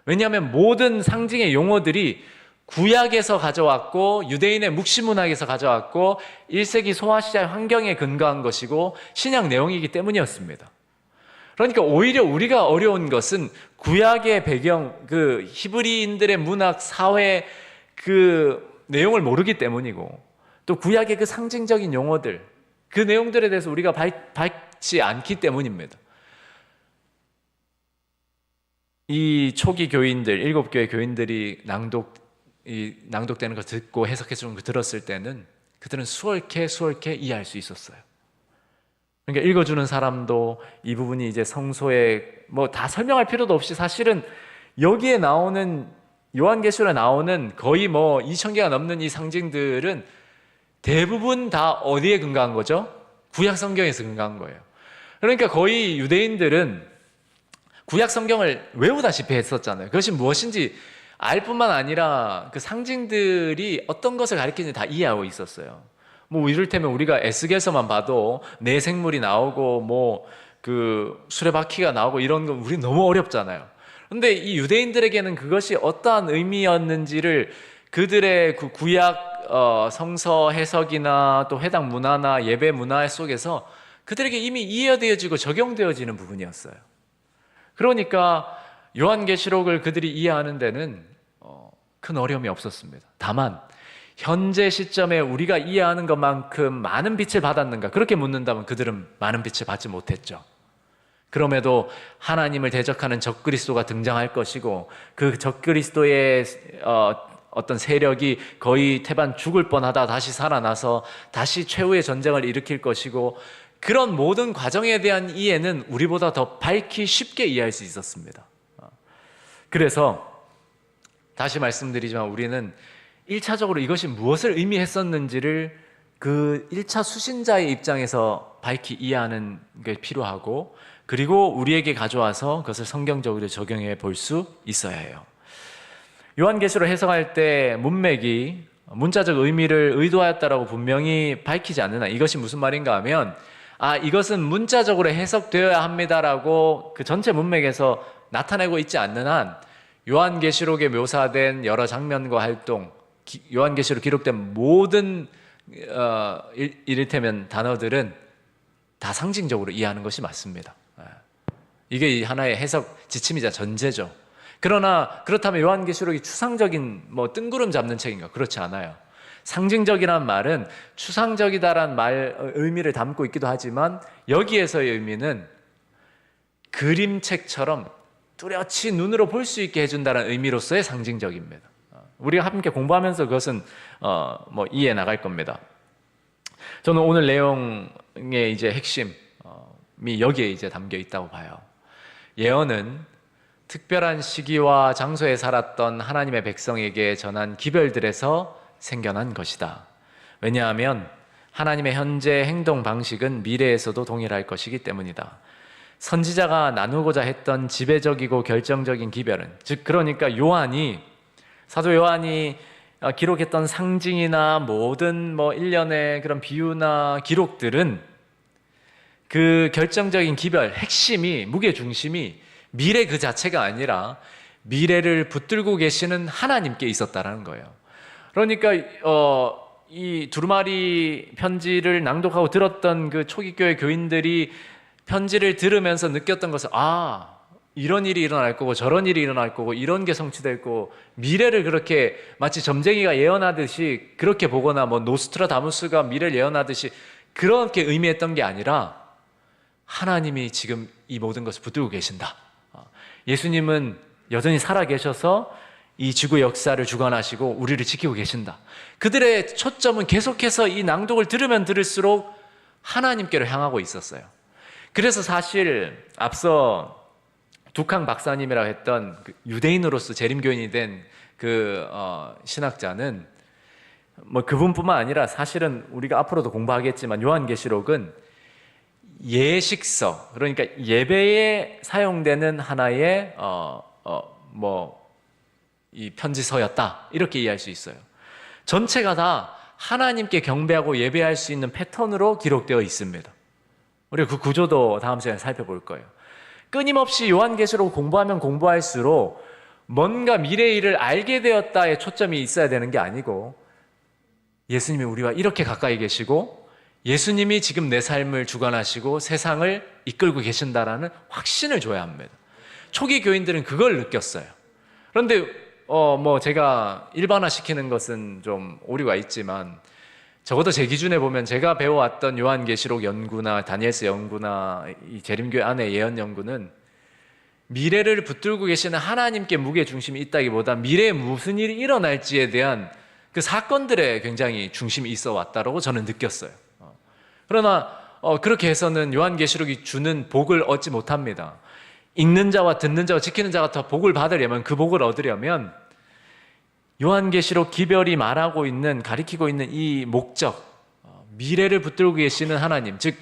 왜냐하면 모든 상징의 용어들이 구약에서 가져왔고 유대인의 묵시문학에서 가져왔고 1세기 소아시아의 환경에 근거한 것이고 신약 내용이기 때문이었습니다. 그러니까 오히려 우리가 어려운 것은 구약의 배경, 그 히브리인들의 문학, 사회 그 내용을 모르기 때문이고 또 구약의 그 상징적인 용어들, 그 내용들에 대해서 우리가 밝지 않기 때문입니다. 이 초기 교인들, 7교회 교인들이 낭독되는 거 듣고 해석해 주는 거 들었을 때는 그들은 수월케 이해할 수 있었어요. 그러니까 읽어주는 사람도 이 부분이 이제 성소에 다 설명할 필요도 없이 사실은 여기에 나오는 요한계시록에 나오는 거의 2000개가 넘는 이 상징들은 대부분 다 어디에 근거한 거죠? 구약 성경에서 근거한 거예요. 그러니까 거의 유대인들은 구약 성경을 외우다시피 했었잖아요. 그것이 무엇인지 알 뿐만 아니라 그 상징들이 어떤 것을 가리키는지 다 이해하고 있었어요. 이를테면 우리가 에스겔서만 봐도 내 생물이 나오고 그 수레바퀴가 나오고 이런 건 우리 너무 어렵잖아요. 그런데 이 유대인들에게는 그것이 어떠한 의미였는지를 그들의 그 구약 성서 해석이나 또 해당 문화나 예배 문화 속에서 그들에게 이미 이해되어지고 적용되어지는 부분이었어요. 그러니까 요한계시록을 그들이 이해하는 데는 큰 어려움이 없었습니다. 다만 현재 시점에 우리가 이해하는 것만큼 많은 빛을 받았는가? 그렇게 묻는다면 그들은 많은 빛을 받지 못했죠. 그럼에도 하나님을 대적하는 적그리스도가 등장할 것이고 그 적그리스도의 어떤 세력이 거의 태반 죽을 뻔하다 다시 살아나서 다시 최후의 전쟁을 일으킬 것이고 그런 모든 과정에 대한 이해는 우리보다 더 밝히 쉽게 이해할 수 있었습니다. 그래서 다시 말씀드리지만 우리는 1차적으로 이것이 무엇을 의미했었는지를 그 1차 수신자의 입장에서 밝히 이해하는 게 필요하고 그리고 우리에게 가져와서 그것을 성경적으로 적용해 볼 수 있어야 해요. 요한계시록 해석할 때 문맥이 문자적 의미를 의도하였다라고 분명히 밝히지 않느나 이것이 무슨 말인가 하면 이것은 문자적으로 해석되어야 합니다라고 그 전체 문맥에서 나타내고 있지 않는 한 요한계시록에 묘사된 여러 장면과 활동, 요한계시록 기록된 모든 이를테면 단어들은 다 상징적으로 이해하는 것이 맞습니다. 이게 하나의 해석 지침이자 전제죠. 그러나 그렇다면 요한계시록이 추상적인 뜬구름 잡는 책인가? 그렇지 않아요. 상징적이란 말은 추상적이다란 의미를 담고 있기도 하지만 여기에서의 의미는 그림책처럼 뚜렷이 눈으로 볼 수 있게 해준다는 의미로서의 상징적입니다. 우리가 함께 공부하면서 그것은 이해해 나갈 겁니다. 저는 오늘 내용의 이제 핵심이 여기에 이제 담겨 있다고 봐요. 예언은 특별한 시기와 장소에 살았던 하나님의 백성에게 전한 기별들에서 생겨난 것이다. 왜냐하면 하나님의 현재 행동 방식은 미래에서도 동일할 것이기 때문이다. 선지자가 나누고자 했던 지배적이고 결정적인 기별은, 즉 그러니까 사도 요한이 기록했던 상징이나 모든 일련의 그런 비유나 기록들은 그 결정적인 기별, 핵심이, 무게중심이 미래 그 자체가 아니라 미래를 붙들고 계시는 하나님께 있었다라는 거예요. 그러니까 이 두루마리 편지를 낭독하고 들었던 그 초기교회 교인들이 편지를 들으면서 느꼈던 것은 이런 일이 일어날 거고 저런 일이 일어날 거고 이런 게 성취될 거고 미래를 그렇게 마치 점쟁이가 예언하듯이 그렇게 보거나 노스트라다무스가 미래를 예언하듯이 그렇게 의미했던 게 아니라 하나님이 지금 이 모든 것을 붙들고 계신다. 예수님은 여전히 살아계셔서 이 지구 역사를 주관하시고 우리를 지키고 계신다. 그들의 초점은 계속해서 이 낭독을 들으면 들을수록 하나님께로 향하고 있었어요. 그래서 사실 앞서 두캉 박사님이라고 했던 그 유대인으로서 재림교인이 된 그 신학자는 뭐 그분뿐만 아니라 사실은 우리가 앞으로도 공부하겠지만 요한계시록은 예식서, 그러니까 예배에 사용되는 하나의 이 편지서였다, 이렇게 이해할 수 있어요. 전체가 다 하나님께 경배하고 예배할 수 있는 패턴으로 기록되어 있습니다. 우리가 그 구조도 다음 시간에 살펴볼 거예요. 끊임없이 요한계시록 공부하면 공부할수록 뭔가 미래의 일을 알게 되었다에 초점이 있어야 되는 게 아니고, 예수님이 우리와 이렇게 가까이 계시고 예수님이 지금 내 삶을 주관하시고 세상을 이끌고 계신다라는 확신을 줘야 합니다. 초기 교인들은 그걸 느꼈어요. 그런데 제가 일반화시키는 것은 좀 오류가 있지만, 적어도 제 기준에 보면 제가 배워왔던 요한계시록 연구나 다니엘서 연구나 이 재림교회 안의 예언 연구는 미래를 붙들고 계시는 하나님께 무게중심이 있다기보다 미래에 무슨 일이 일어날지에 대한 그 사건들에 굉장히 중심이 있어 왔다고 저는 느꼈어요. 그러나 그렇게 해서는 요한계시록이 주는 복을 얻지 못합니다. 읽는 자와 듣는 자와 지키는 자가 더 복을 받으려면, 그 복을 얻으려면 요한계시록 기별이 말하고 있는, 가리키고 있는 이 목적, 미래를 붙들고 계시는 하나님, 즉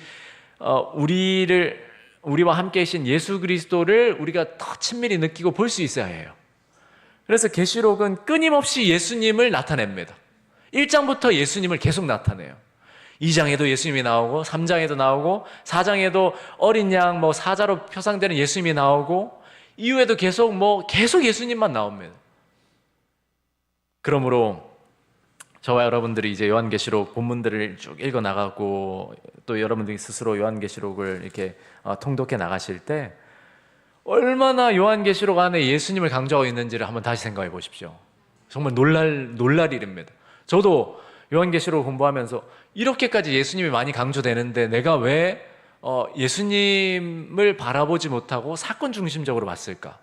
우리와 함께 계신 예수 그리스도를 우리가 더 친밀히 느끼고 볼 수 있어야 해요. 그래서 계시록은 끊임없이 예수님을 나타냅니다. 1장부터 예수님을 계속 나타내요. 2장에도 예수님이 나오고 3장에도 나오고 4장에도 어린 양 사자로 표상되는 예수님이 나오고, 이후에도 계속 예수님만 나옵니다. 그러므로 저와 여러분들이 이제 요한계시록 본문들을 쭉 읽어 나가고, 또 여러분들이 스스로 요한계시록을 이렇게 통독해 나가실 때 얼마나 요한계시록 안에 예수님을 강조하고 있는지를 한번 다시 생각해 보십시오. 정말 놀랄 일입니다. 저도 요한계시록 공부하면서 이렇게까지 예수님이 많이 강조되는데 내가 왜 예수님을 바라보지 못하고 사건 중심적으로 봤을까?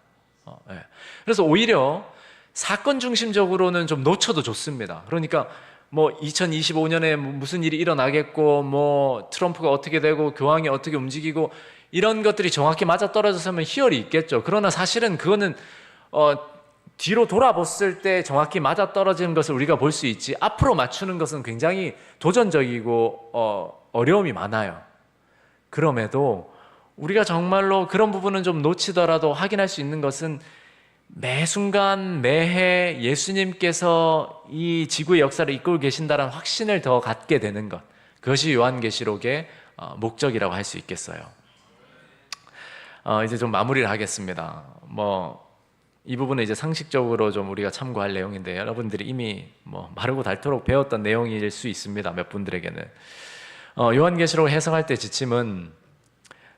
그래서 오히려 사건 중심적으로는 좀 놓쳐도 좋습니다. 그러니까 2025년에 무슨 일이 일어나겠고, 트럼프가 어떻게 되고, 교황이 어떻게 움직이고, 이런 것들이 정확히 맞아떨어졌으면 희열이 있겠죠. 그러나 사실은 그거는 뒤로 돌아봤을 때 정확히 맞아떨어지는 것을 우리가 볼 수 있지, 앞으로 맞추는 것은 굉장히 도전적이고 어려움이 많아요. 그럼에도 우리가 정말로 그런 부분은 좀 놓치더라도 확인할 수 있는 것은 매 순간 매해 예수님께서 이 지구의 역사를 이끌고 계신다는 확신을 더 갖게 되는 것, 그것이 요한계시록의 목적이라고 할 수 있겠어요. 이제 좀 마무리를 하겠습니다. 이 부분은 이제 상식적으로 좀 우리가 참고할 내용인데, 여러분들이 이미 마르고 닳도록 배웠던 내용일 수 있습니다. 몇 분들에게는. 요한계시록을 해석할 때 지침은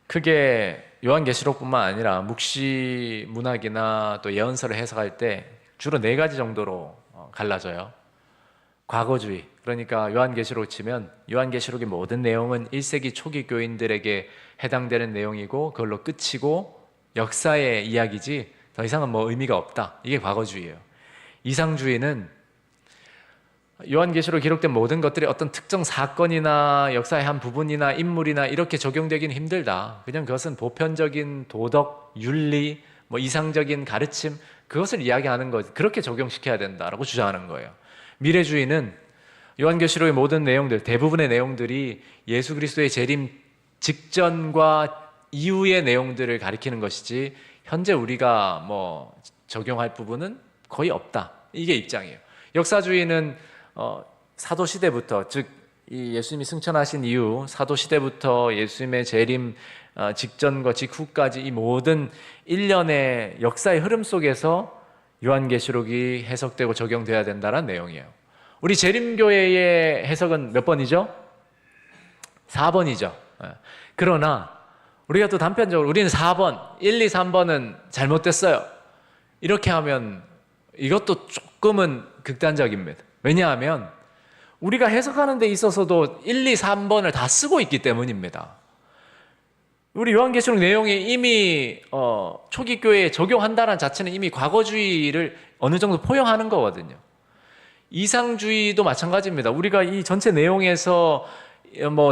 크게 요한계시록뿐만 아니라 묵시 문학이나 또 예언서를 해석할 때 주로 4가지 정도로 갈라져요. 과거주의, 그러니까 요한계시록 치면 요한계시록의 모든 내용은 1세기 초기 교인들에게 해당되는 내용이고 그걸로 끝이고 역사의 이야기지 더 이상은 의미가 없다, 이게 과거주의예요. 이상주의는 요한계시록에 기록된 모든 것들이 어떤 특정 사건이나 역사의 한 부분이나 인물이나 이렇게 적용되기는 힘들다, 그냥 그것은 보편적인 도덕, 윤리, 이상적인 가르침, 그것을 이야기하는 것, 그렇게 적용시켜야 된다라고 주장하는 거예요. 미래주의는 요한계시록의 모든 내용들, 대부분의 내용들이 예수 그리스도의 재림 직전과 이후의 내용들을 가리키는 것이지 현재 우리가 적용할 부분은 거의 없다, 이게 입장이에요. 역사주의는 사도시대부터, 즉 이 예수님이 승천하신 이후 사도시대부터 예수님의 재림 직전과 직후까지 이 모든 일련의 역사의 흐름 속에서 요한계시록이 해석되고 적용돼야 된다는 내용이에요. 우리 재림교회의 해석은 몇 번이죠? 4번이죠. 그러나 우리가 또 단편적으로 우리는 4번, 1, 2, 3번은 잘못됐어요, 이렇게 하면 이것도 조금은 극단적입니다. 왜냐하면 우리가 해석하는 데 있어서도 1, 2, 3번을 다 쓰고 있기 때문입니다. 우리 요한계시록 내용이 이미 초기 교회에 적용한다는 자체는 이미 과거주의를 어느 정도 포용하는 거거든요. 이상주의도 마찬가지입니다. 우리가 이 전체 내용에서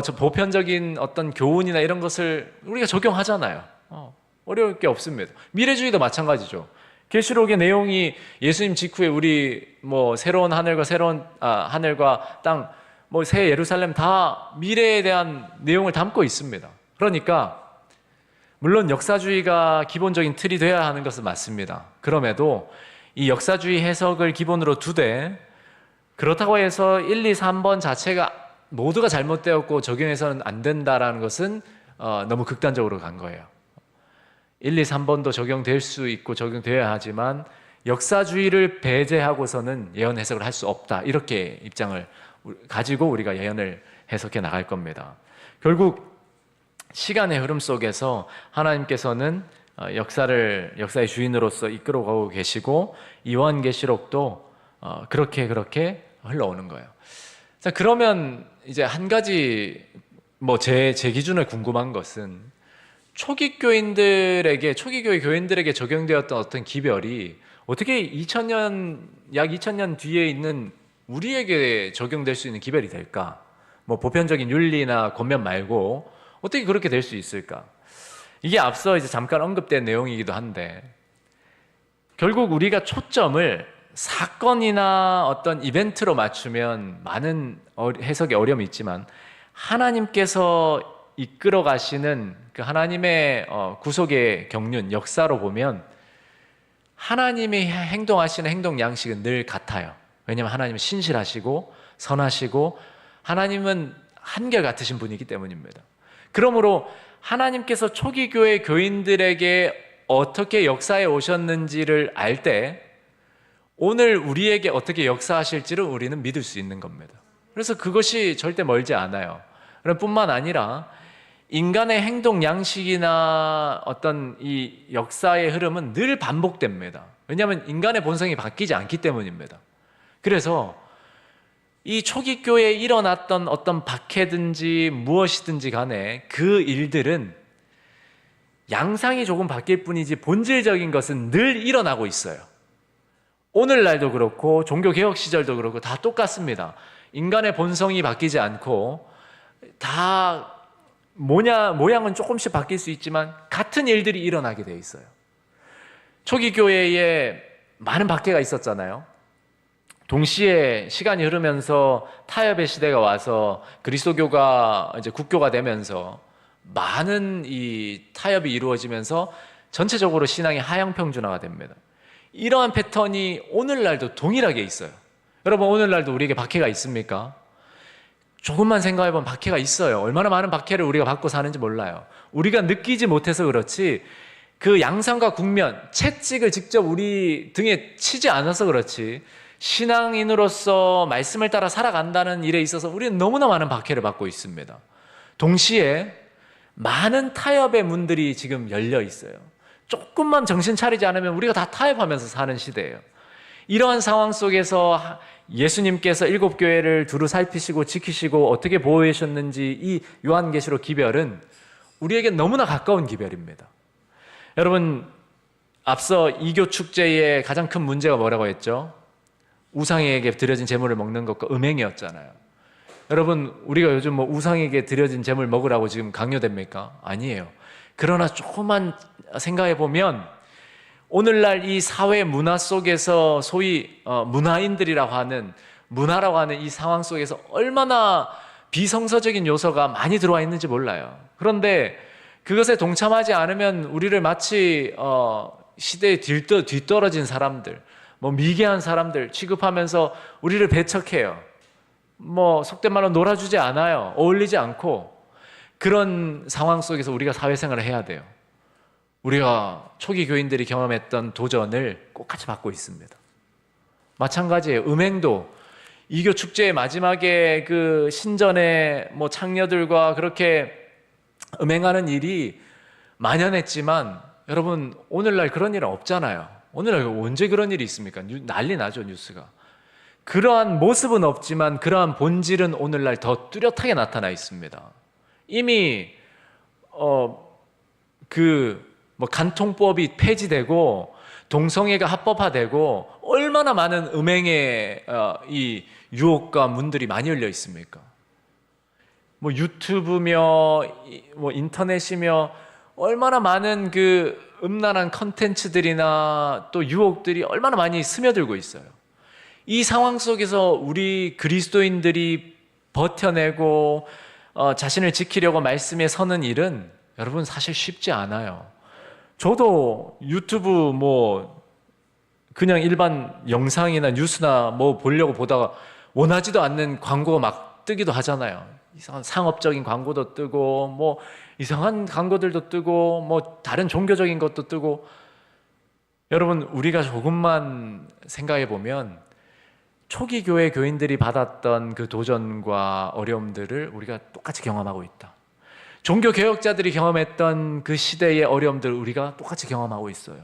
저 보편적인 어떤 교훈이나 이런 것을 우리가 적용하잖아요. 어려울 게 없습니다. 미래주의도 마찬가지죠. 계시록의 내용이 예수님 직후에 우리 새로운 하늘과 하늘과 땅, 새 예루살렘 다 미래에 대한 내용을 담고 있습니다. 그러니까 물론 역사주의가 기본적인 틀이 되어야 하는 것은 맞습니다. 그럼에도 이 역사주의 해석을 기본으로 두되 그렇다고 해서 1, 2, 3번 자체가 모두가 잘못되었고 적용해서는 안 된다라는 것은 너무 극단적으로 간 거예요. 1, 2, 3번도 적용될 수 있고 적용되어야 하지만 역사주의를 배제하고서는 예언 해석을 할 수 없다. 이렇게 입장을 가지고 우리가 예언을 해석해 나갈 겁니다. 결국 시간의 흐름 속에서 하나님께서는 역사의 주인으로서 이끌어가고 계시고 요한계시록도 그렇게 흘러오는 거예요. 자, 그러면 이제 한 가지 제 기준에 궁금한 것은 초기 교회 교인들에게 적용되었던 어떤 기별이 어떻게 약 2000년 뒤에 있는 우리에게 적용될 수 있는 기별이 될까? 보편적인 윤리나 권면 말고 어떻게 그렇게 될 수 있을까? 이게 앞서 이제 잠깐 언급된 내용이기도 한데 결국 우리가 초점을 사건이나 어떤 이벤트로 맞추면 많은 해석에 어려움이 있지만 하나님께서 이끌어 가시는 그 하나님의 구속의 경륜, 역사로 보면 하나님이 행동하시는 행동 양식은 늘 같아요. 왜냐하면 하나님은 신실하시고 선하시고 하나님은 한결같으신 분이기 때문입니다. 그러므로 하나님께서 초기 교회 교인들에게 어떻게 역사에 오셨는지를 알 때 오늘 우리에게 어떻게 역사하실지를 우리는 믿을 수 있는 겁니다. 그래서 그것이 절대 멀지 않아요. 뿐만 아니라 인간의 행동 양식이나 어떤 이 역사의 흐름은 늘 반복됩니다. 왜냐하면 인간의 본성이 바뀌지 않기 때문입니다. 그래서 이 초기 교회에 일어났던 어떤 박해든지 무엇이든지 간에 그 일들은 양상이 조금 바뀔 뿐이지 본질적인 것은 늘 일어나고 있어요. 오늘날도 그렇고 종교개혁 시절도 그렇고 다 똑같습니다. 인간의 본성이 바뀌지 않고 다 모양은 조금씩 바뀔 수 있지만 같은 일들이 일어나게 돼 있어요. 초기 교회에 많은 박해가 있었잖아요. 동시에 시간이 흐르면서 타협의 시대가 와서 그리스도교가 이제 국교가 되면서 많은 이 타협이 이루어지면서 전체적으로 신앙이 하향평준화가 됩니다. 이러한 패턴이 오늘날도 동일하게 있어요. 여러분, 오늘날도 우리에게 박해가 있습니까? 조금만 생각해보면 박해가 있어요. 얼마나 많은 박해를 우리가 받고 사는지 몰라요. 우리가 느끼지 못해서 그렇지 그 양상과 국면, 채찍을 직접 우리 등에 치지 않아서 그렇지 신앙인으로서 말씀을 따라 살아간다는 일에 있어서 우리는 너무나 많은 박해를 받고 있습니다. 동시에 많은 타협의 문들이 지금 열려 있어요. 조금만 정신 차리지 않으면 우리가 다 타협하면서 사는 시대예요. 이러한 상황 속에서 예수님께서 7교회를 두루 살피시고 지키시고 어떻게 보호해 주셨는지 이 요한계시록 기별은 우리에게 너무나 가까운 기별입니다. 여러분, 앞서 이교 축제의 가장 큰 문제가 뭐라고 했죠? 우상에게 드려진 제물을 먹는 것과 음행이었잖아요. 여러분, 우리가 요즘 우상에게 드려진 제물 먹으라고 지금 강요됩니까? 아니에요. 그러나 조금만 생각해 보면 오늘날 이 사회 문화 속에서 소위 문화인들이라고 하는 문화라고 하는 이 상황 속에서 얼마나 비성서적인 요소가 많이 들어와 있는지 몰라요. 그런데 그것에 동참하지 않으면 우리를 마치 시대에 뒤떨어진 사람들, 미개한 사람들 취급하면서 우리를 배척해요. 속된 말로 놀아주지 않아요. 어울리지 않고 그런 상황 속에서 우리가 사회생활을 해야 돼요. 우리가 초기 교인들이 경험했던 도전을 똑같이 받고 있습니다. 마찬가지예요. 음행도 이교 축제의 마지막에 그 신전의 창녀들과 그렇게 음행하는 일이 만연했지만 여러분, 오늘날 그런 일은 없잖아요. 오늘날 언제 그런 일이 있습니까? 난리 나죠, 뉴스가. 그러한 모습은 없지만 그러한 본질은 오늘날 더 뚜렷하게 나타나 있습니다. 이미 그 뭐 간통법이 폐지되고 동성애가 합법화되고 얼마나 많은 음행의 이 유혹과 문들이 많이 열려 있습니까? 뭐 유튜브며 뭐 인터넷이며 얼마나 많은 그 음란한 컨텐츠들이나 또 유혹들이 얼마나 많이 스며들고 있어요. 이 상황 속에서 우리 그리스도인들이 버텨내고 자신을 지키려고 말씀에 서는 일은 여러분 사실 쉽지 않아요. 저도 유튜브 뭐 그냥 일반 영상이나 뉴스나 뭐 보려고 보다가 원하지도 않는 광고가 막 뜨기도 하잖아요. 이상한 상업적인 광고도 뜨고 뭐 이상한 광고들도 뜨고 뭐 다른 종교적인 것도 뜨고. 여러분, 우리가 조금만 생각해 보면 초기 교회 교인들이 받았던 그 도전과 어려움들을 우리가 똑같이 경험하고 있다. 종교 개혁자들이 경험했던 그 시대의 어려움들을 우리가 똑같이 경험하고 있어요.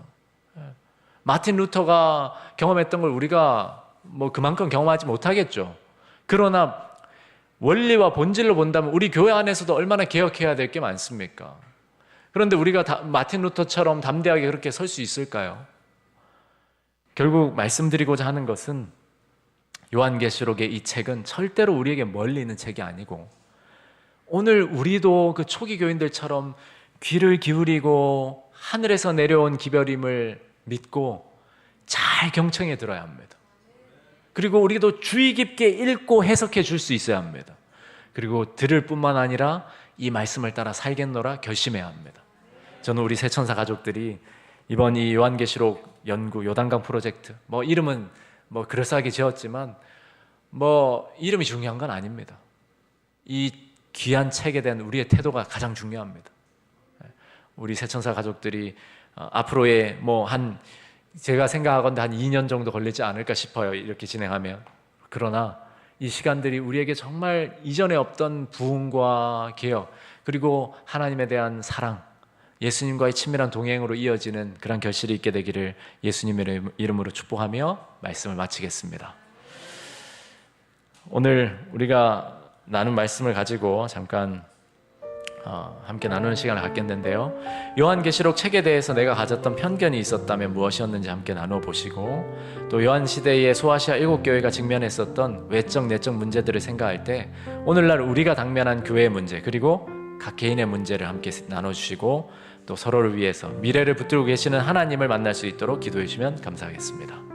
마틴 루터가 경험했던 걸 우리가 뭐 그만큼 경험하지 못하겠죠. 그러나 원리와 본질로 본다면 우리 교회 안에서도 얼마나 개혁해야 될 게 많습니까? 그런데 우리가 마틴 루터처럼 담대하게 그렇게 설 수 있을까요? 결국 말씀드리고자 하는 것은 요한계시록의 이 책은 절대로 우리에게 멀리 있는 책이 아니고 오늘 우리도 그 초기 교인들처럼 귀를 기울이고 하늘에서 내려온 기별임을 믿고 잘 경청해 들어야 합니다. 그리고 우리도 주의 깊게 읽고 해석해 줄 수 있어야 합니다. 그리고 들을 뿐만 아니라 이 말씀을 따라 살겠노라 결심해야 합니다. 저는 우리 새천사 가족들이 이번 이 요한계시록 연구 요단강 프로젝트, 뭐 이름은 뭐 그럴싸하게 지었지만 뭐 이름이 중요한 건 아닙니다. 이 귀한 책에 대한 우리의 태도가 가장 중요합니다. 우리 새천사 가족들이 앞으로의 뭐 제가 생각하건대 한 2년 정도 걸리지 않을까 싶어요. 이렇게 진행하면. 그러나 이 시간들이 우리에게 정말 이전에 없던 부흥과 개혁, 그리고 하나님에 대한 사랑, 예수님과의 친밀한 동행으로 이어지는 그런 결실이 있게 되기를 예수님의 이름으로 축복하며 말씀을 마치겠습니다. 오늘 우리가 나눈 말씀을 가지고 잠깐 함께 나누는 시간을 갖겠는데요. 요한계시록 책에 대해서 내가 가졌던 편견이 있었다면 무엇이었는지 함께 나눠보시고, 또 요한시대의 소아시아 7교회가 직면했었던 외적 내적 문제들을 생각할 때 오늘날 우리가 당면한 교회의 문제, 그리고 각 개인의 문제를 함께 나눠주시고 또 서로를 위해서 미래를 붙들고 계시는 하나님을 만날 수 있도록 기도해 주시면 감사하겠습니다.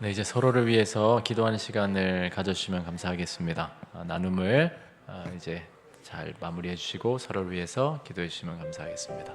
네, 이제 서로를 위해서 기도하는 시간을 가져주시면 감사하겠습니다. 나눔을 이제 잘 마무리해 주시고 서로를 위해서 기도해 주시면 감사하겠습니다.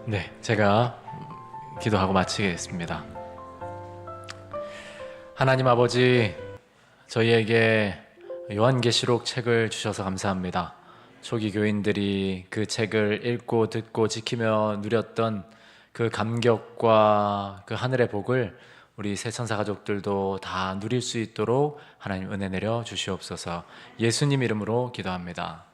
네, 제가 기도하고 마치겠습니다. 하나님 아버지, 저희에게 요한계시록 책을 주셔서 감사합니다. 초기 교인들이 그 책을 읽고 듣고 지키며 누렸던 그 감격과 그 하늘의 복을 우리 새천사 가족들도 다 누릴 수 있도록 하나님 은혜 내려 주시옵소서. 예수님 이름으로 기도합니다.